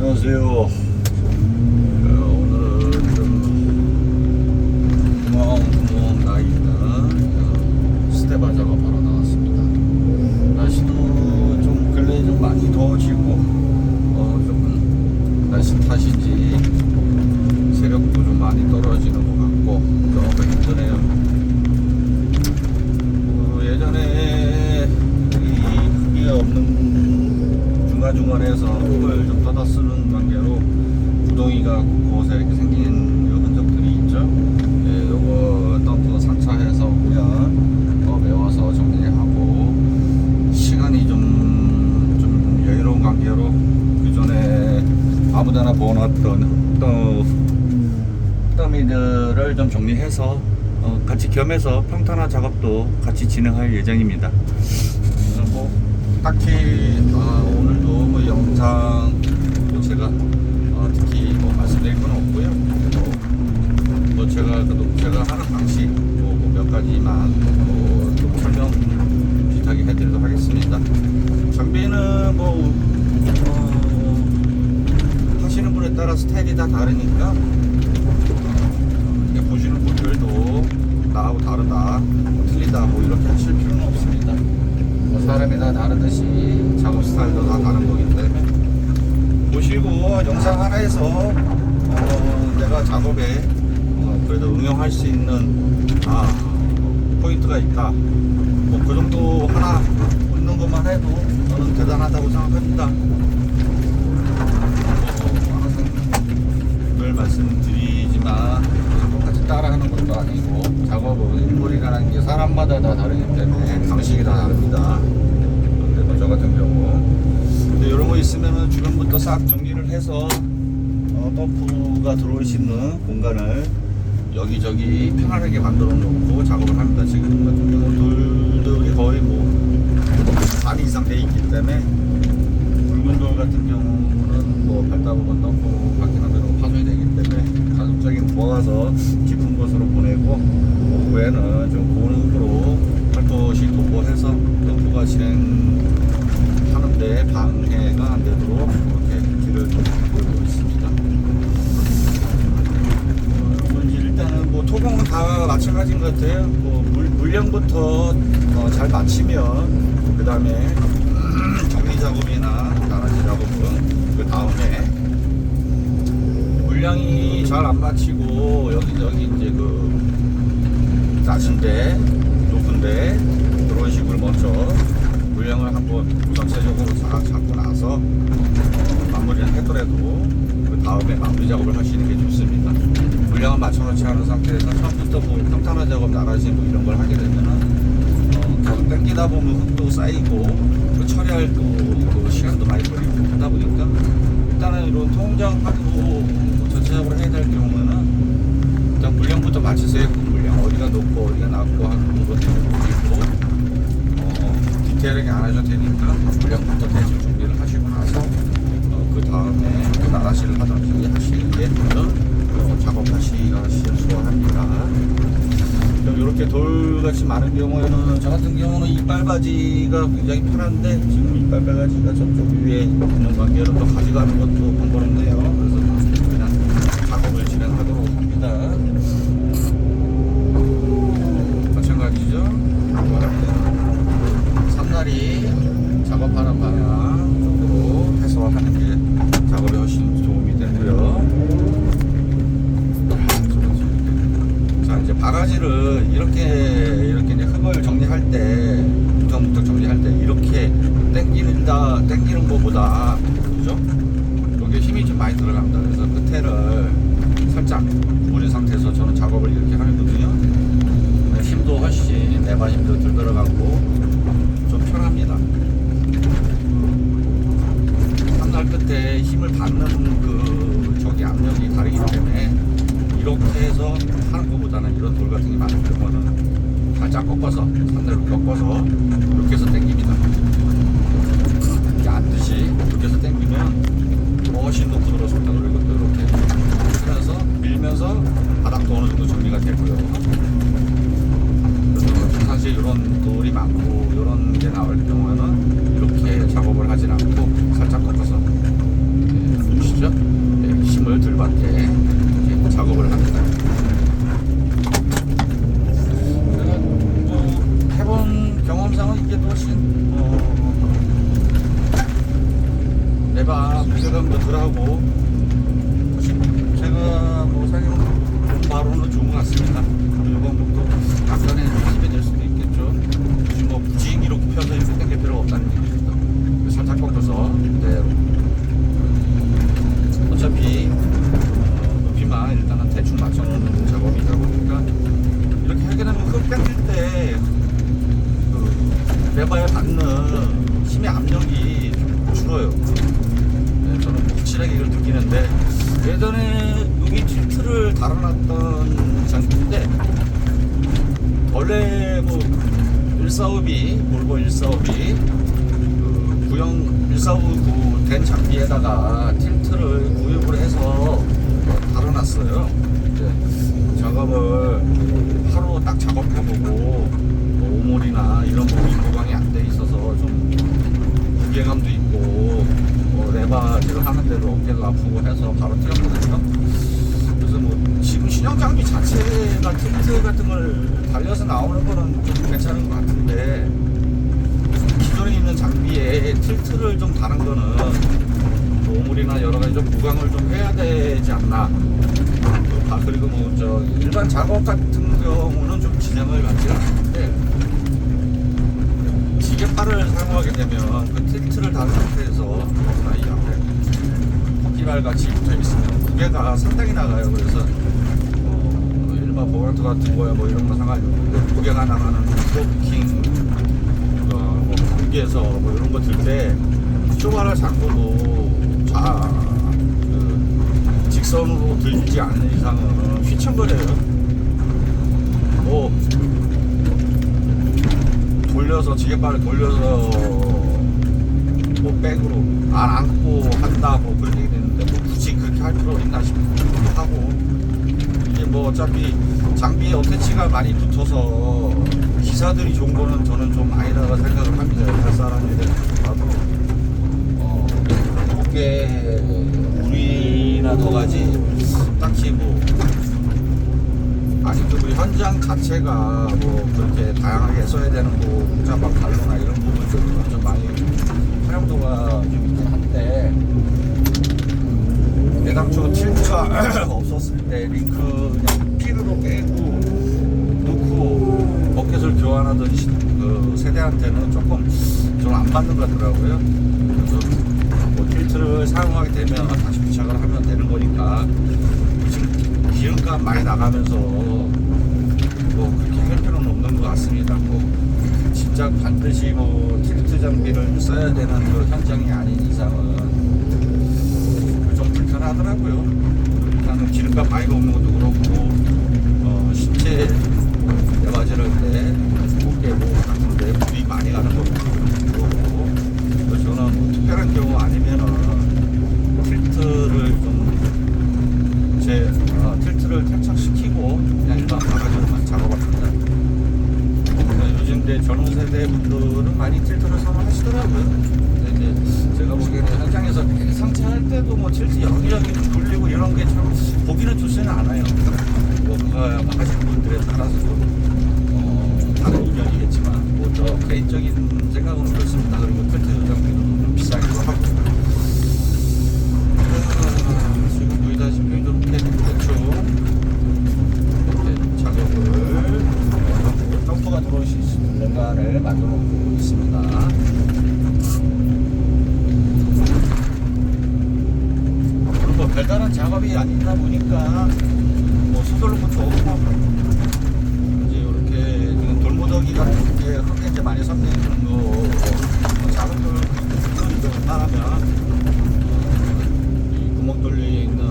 안녕하세요. 오늘은 좀 구멍구멍 나 있는 스테바 작업하러 나왔습니다. 날씨도 좀 근래에 좀 많이 더워지고 조금 날씨 탓인지 세력도 좀 많이 떨어지는 것 같고 조금 힘드네요. 예전에 흙이 없는 중간중간에서 흙을 좀 떠다 쓰는 관계로 구덩이가 곳곳에 이렇게 생긴 흔적들이 있죠. 예, 요거 덤프 상차해서 오면 메워서 정리하고 시간이 좀 여유로운 관계로 그전에 아무데나 부어놨던 흙더미들을 좀 정리해서 같이 겸해서 평탄화 작업도 같이 진행할 예정입니다. 뭐 딱히 오늘도 뭐 영상 제가 특히 뭐 말씀드릴 건 없고요. 뭐 제가 하는 방식 몇 가지만 좀 설명 비슷하게 해드리도록 하겠습니다. 장비는 하시는 분에 따라 스타일이 다 다르니까 보시는 분들도 나하고 다르다, 틀리다 이렇게 하실 필요는 없습니다. 사람이 다 다르듯이 작업 스타일도 다 다른 거기 때문에 보시고 영상 하나에서 내가 작업에 그래도 응용할 수 있는 포인트가 있다, 그 정도 하나 있는 것만 해도 저는 대단하다고 생각합니다. 항상 늘 말씀드리지만 똑같이 따라하는 것도 아니고 작업은 인물이라는 게 사람마다 다 다르기 때문에 방식이 다 다릅니다. 그런데 저 같은 경우 근데 이런 거 있으면은 주변부터 싹 정리를 해서 덤프가 들어올 수 있는 공간을 여기저기 편안하게 만들어 놓고 작업을 합니다. 지금 같은 경우 돌들이 거의 반 이상 돼 있기 때문에 붉은 돌 같은 경우는 밟다보면 덤프 바퀴나 대로 파손이 되기 때문에 가급적인 모아서 깊은 곳으로 보내고 후에는 좀 고능으로 팔토시 도포해서 덤프가 진행하는데 방해가 안 되도록 이렇게 길을 돌고 있습니다. 일단은 토봉은 다 마찬가지인 것 같아요. 물량부터 잘 맞추면 그 다음에 정리 작업이나 나라지 작업은 그 다음에 물량이 잘 안 맞히고 여기저기 이제 낮은데 높은데 그런 식으로 먼저 물량을 한번 전체적으로 싹 잡고 나서 마무리를 하더라도 그 다음에 마무리 작업을 하시는 게 좋습니다. 물량을 맞춰놓지 않은 상태에서 처음부터 평탄화 작업 나라지 이런 걸 하게 되면은 계속 당기다 보면 흙도 쌓이고 처리할 또 시간도 많이 걸리고 하다 보니까 일단은 이런 통장하고 전체적으로 해야 될 경우는 일단 물량부터 맞추세요. 물량 어디가 높고 어디가 낮고 하는 것도 있고 디테일하게 안 하셔도 되니까 물량부터 대충 준비를 하시고 나서 그 다음에 나라시를 하든지 하시기에 작업하시기가 수월합니다. 이렇게 돌같이 많은 경우에는 저 같은 경우는 이빨바지가 굉장히 편한데 지금 이빨바지가 저쪽 위에 있는 관계로 또 가져가는 것도 번거롭네요. 그래서 그냥 작업을 진행하도록 합니다. 마찬가지죠. 삼날이 작업하는 방향 쪽으로 해서 하는 게 작업에 훨씬 도움이 되고요. 자, 이제 바가지를 이렇게 이제 흙을 정리할 때, 부터 정리할 때 이렇게 당기는 것보다, 그죠? 여기에 힘이 좀 많이 들어갑니다. 그래서 끝에를 살짝 구부린 상태에서 저는 작업을 이렇게 하거든요. 힘도 훨씬 내발 힘도 덜 들어가고 좀 편합니다. 한날 끝에 힘을 받는 저기 압력이 다르기 때문에 이렇게 해서 하는 것보다는 이런 돌 같은 게 많은 경우는 살짝 꺾어서 산대로 꺾어서 이렇게 해서 당깁니다. 이게 앉듯이 이렇게 해서 당기면 훨씬 더 부드러워졌다. 그리고 또 이렇게 하면서 밀면서 바닥도 어느 정도 정리가 되고요. 그래서 평상시에 이런 돌이 많고 이런 게 나올 경우에는 이렇게 작업을 하진 않고 살짝 꺾어서 레바 무게감도 덜하고 제가 뭐 사실은 바로는 좋은 것 같습니다. 이번 것도 약간의 힘이 될 수도 있겠죠. 굳이 뭐 굳이 이렇게 펴서 이렇게 당길 필요가 없다는 얘기입니다. 살짝 꺾어서 그대로 어차피 높이만 일단은 대충 맞춰놓는 작업이다 보니까 이렇게 하게 되면 흙 당길 때 레바에 받는 힘의 압력이 줄어요. 네, 저는 확실하게 이걸 느끼는데 예전에 여기 틸트를 달아놨던 장비인데 원래 뭐 145B 볼보 145B 그 구형 145구 된 장비에다가 틸트를 구입을 해서 달아놨어요. 작업을 하루 딱 작업해보고 오몰이나 이런 부분이 보강이 안 돼 있어서 좀 무게감도 있고 레바질을 하는데도 어깨도 아프고 해서 바로 틀었거든요. 그래서 뭐 지금 신형 장비 자체가 틸트 같은 걸 달려서 나오는 거는 좀 괜찮은 것 같은데 기존에 있는 장비에 틸트를 좀 다는 거는 오몰이나 여러 가지 좀 보강을 좀 해야 되지 않나. 그리고 뭐 저 일반 작업 같은 경우는 좀 지장을 받지 않는데 기계팔을 사용하게 되면 그 틸트를 다른 상태에서 이 앞에 토끼발 같이 붙어 있으면 무게가 상당히 나가요. 그래서 일반 보관트 같은 거야 뭐 이런 거 상관이 없는데 무게가 나가는 프로킹 뭐 공기에서 뭐 이런 거 들 때 쇼바를 잠궈도 직선으로 들지 않는 이상은 휘청거려요. 뭐 돌려서 지게발을 돌려서 뭐 백으로 안 안고 한다 뭐 그런 얘기 되는데 뭐 굳이 그렇게 할 필요 있나 싶기도 하고 이게 뭐 어차피 장비에 어태치가 많이 붙어서 기사들이 좋은 거는 저는 좀 아니라고 생각을 합니다. 할 사람들은 봐도 무게 우리나 더 가지 딱히 뭐 아직도 우리 현장 자체가 뭐 그렇게 다양하게 써야 되는 거 복잡한 갈로나 이런 부분들은 좀 많이 활용도가 좀 있긴 한데 애당초 틸트가 없었을 때 링크 그냥 피르로 빼고 놓고 버켓을 교환하던 그 세대한테는 조금 좀 안 맞는 것 같더라고요. 그래서 뭐 틸트를 사용하게 되면 다시 부착을 하면 되는 거니까 지금 기름값 많이 나가면서 뭐 그렇게 할 필요는 없는 것 같습니다. 뭐 진짜 반드시 뭐 틸트 장비를 써야 되는 그 현장이 아닌 이상은 좀 불편하더라고요. 일단은 기름값 많이 먹는 것도 그렇고 신체 레바질 할때 어깨 뭐 같은데 물이 많이 가는 것도 그렇고 저는 뭐 특별한 경우 아니면은 틸트를 좀 틸트를 탈착시키고 그냥 일반 바가지로만 작업을 합니다. 요즘 이제 젊은 세대 분들은 많이 틸트를 선호하시더라고요. 근데 이제 제가 보기에는 현장에서 상체 할 때도 뭐 틸트 여기저기 돌리고 이런 게 참 보기는 좋지는 않아요. 뭐 그거 하시는 분들에 따라서 다른 의견이겠지만 뭐 저 개인적인 생각은 그렇습니다. 그리고 틸트 장비도 좀 비싸기도 하고. 지금 보이다시피 좀 대충 이렇게 작업을 하고 점프가 들어올 수 있는 공간을 만들어 놓고 있습니다. 그리고 뭐 별다른 작업이 아니다 보니까 뭐 수돌로 좋고 이제 이렇게 지금 돌무더기 같은 게 흙에 이제 많이 섞여 있는 거 작은 돌이 좀 웬만하면 구멍 뚫려 있는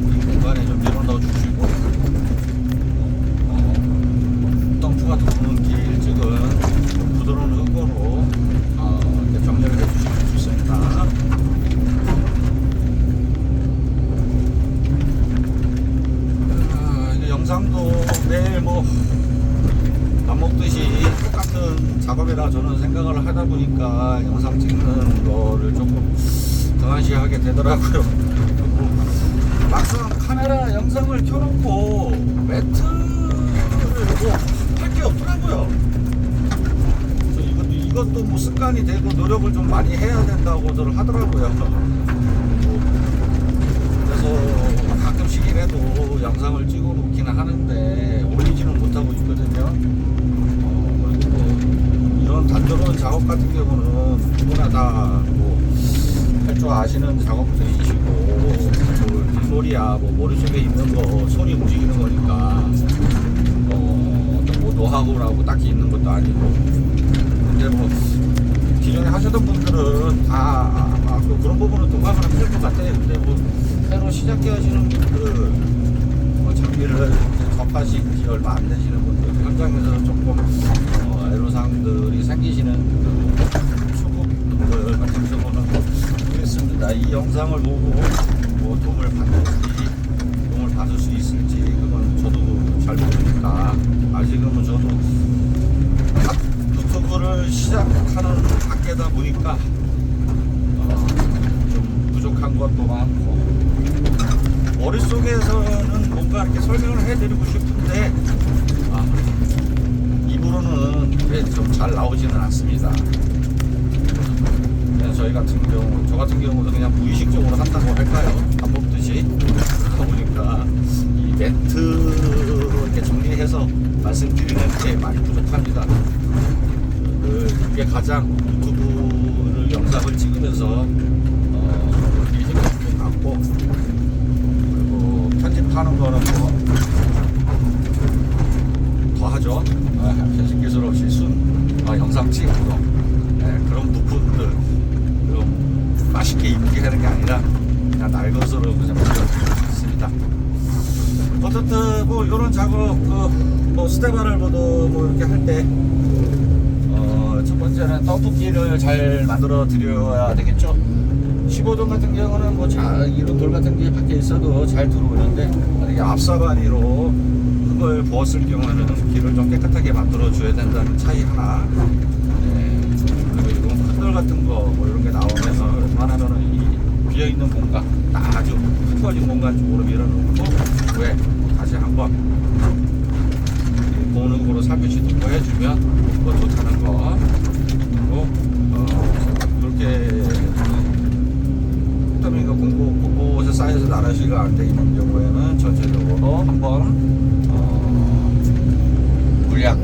이 공간에 좀 밀어 넣어 주시고 덤프가 들어오는 길 쪽은 부드러운 흙으로 이렇게 정렬을 해 주시면 좋습니다. 이제 영상도 매일 뭐 밥 먹듯이 똑같은 작업이라 저는 생각을 하다 보니까 영상 찍는 거를 조금 등한시하게 되더라고요. 막상 카메라 영상을 켜놓고 매트를 뭐 할 게 없더라고요. 그래서 것도 뭐 습관이 되고 노력을 좀 많이 해야 된다고들 하더라고요. 그래서 가끔씩이라도 영상을 찍어 놓기는 하는데 올리지는 못하고 있거든요. 그리고 뭐 이런 단조로운 작업 같은 경우는 누구나 다뭐 할 줄 아시는 작업들이시고 뭐 일몰이야 뭐 머릿속에 있는 거 손이 움직이는 거니까 어떤 뭐 노하우라고 딱히 있는 것도 아니고. 근데 뭐 기존에 하셨던 분들은 다 그런 부분은 동감을 하실 것 같아요. 근데 뭐 새로 시작해 하시는 분들 장비를 접하시기 얼마 안 되시는 분들 현장에서 조금 애로사항들이 생기시는 그 초보분들 같은 경우는 그랬습니다. 이 영상을 보고 뭐 도움을 받을 수 있을지 그건 저도 잘 모르니까 아직은 저도 유튜브를 시작하는 단계다 보니까 좀 부족한 것도 많고 머릿속에서는 뭔가 이렇게 설명을 해드리고 싶은데 입으로는 좀 잘 나오지는 않습니다. 그냥 저 같은 경우도 그냥 무의식적으로 한다고 할까요? 밥 먹듯이. 그러다 보니까 이 멘트로 이렇게 정리해서 말씀드리는 게 많이 부족합니다. 이게 가장 유튜브를 영상을 찍으면서 이렇게 힘이 좀 났고, 그리고 편집하는 거는 뭐 더 하죠. 편집 기술 없이 영상 찍고 그런 부분들 좀 맛있게 입게 하는 게 아니라 그냥 날 것으로 그냥 보여드리겠습니다. 어쨌든 뭐 이런 작업 뭐 스테바를 뭐 이렇게 할 때 첫 번째는 떡볶이를 잘 만들어 드려야 되겠죠. 15돈 같은 경우는 뭐 이런 돌 같은 게 밖에 있어도 잘 들어오는데 만약에 앞사바니로 흙을 부었을 경우에는 길을 좀 깨끗하게 만들어 줘야 된다는 차이 하나. 그리고 이건 큰 돌 같은 거 뭐 이런 게 나오면서 웬만하면은 이 비어 있는 공간 아주 흩어진 공간 쪽으로 밀어놓고 후에 다시 한번 본능으로 살펴시 듣고 해주면 뭐 좋다는 거. 그리고 그렇게 흙더미가 곳곳에 쌓여서 나라시가 안 돼 있는 경우에는 전체적으로 한번 물량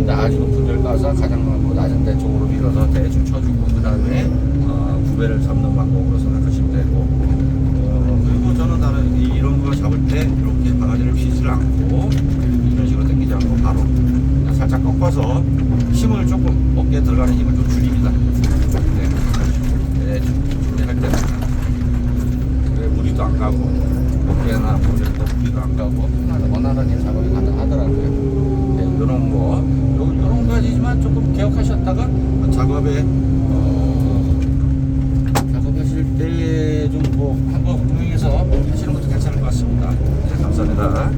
아주 높은 데를 가서 가장 낮은 데 쪽으로 밀어서 대충 쳐주고 그 다음에 구배를 잡는 방법으로 생각하시면 되고 그리고 저는 다른 이런 거 잡을 때 이렇게 바가지를 휘지를 않고 이런 식으로 당기지 않고 바로 그냥 살짝 꺾어서 힘을 조금 어깨에 들어가는 힘을 좀 줄입니다. 준비할 때는 그래 무리도 안 가고 어깨나 머리도 무리도 안 가고 원활하게 작업이 가능하더라고요. 이런 거 이런 가지지만 조금 기억하셨다가 작업하실 때 좀 뭐 한번 운영해서 하시는 것도 괜찮을 것 같습니다. 네, 감사합니다.